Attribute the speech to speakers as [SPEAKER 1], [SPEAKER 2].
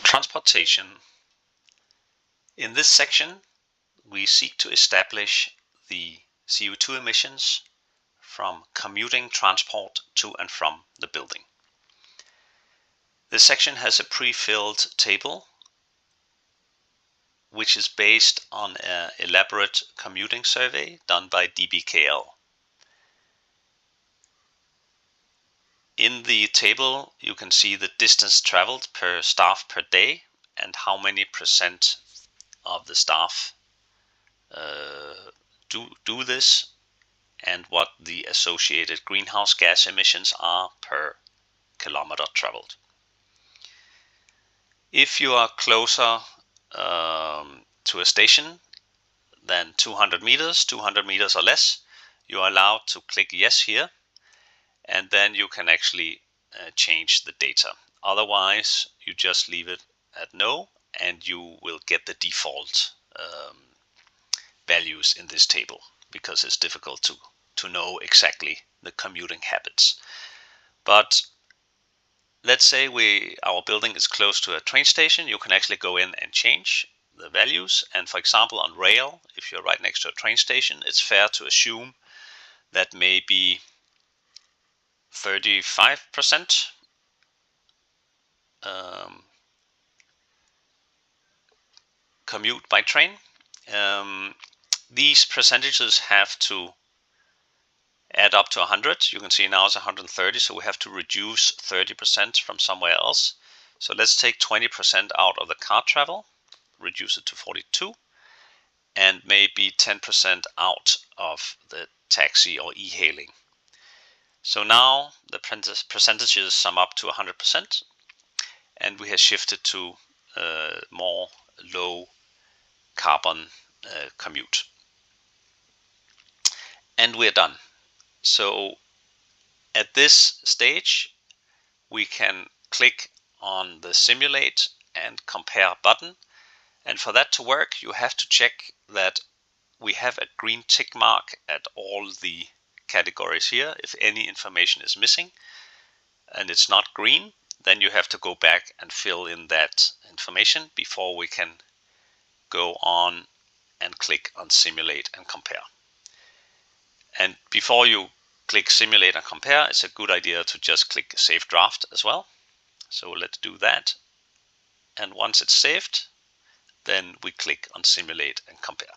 [SPEAKER 1] Transportation. In this section, we seek to establish the CO2 emissions from commuting transport to and from the building. This section has a pre-filled table which is based on an elaborate commuting survey done by DBKL. In the table, you can see the distance traveled per staff per day and how many percent of the staff do this, and what the associated greenhouse gas emissions are per kilometer traveled. If you are closer to a station than 200 meters or less, you are allowed to click yes here, and then you can actually change the data. Otherwise, you just leave it at no, and you will get the default values in this table, because it's difficult to know exactly the commuting habits. But let's say our building is close to a train station. You can actually go in and change the values. And for example, on rail, if you're right next to a train station, it's fair to assume that maybe 35% commute by train. These percentages have to add up to 100. You can see now it's 130, so we have to reduce 30% from somewhere else. So let's take 20% out of the car travel, reduce it to 42, and maybe 10% out of the taxi or e-hailing. So now the percentages sum up to 100%, and we have shifted to more low carbon commute. And we're done. So at this stage, we can click on the Simulate and Compare button. And for that to work, you have to check that we have a green tick mark at all the categories here. If any information is missing and it's not green, then you have to go back and fill in that information before we can go on and click on Simulate and Compare. And before you click Simulate and Compare, it's a good idea to just click Save Draft as well. So let's do that. And once it's saved, then we click on Simulate and Compare.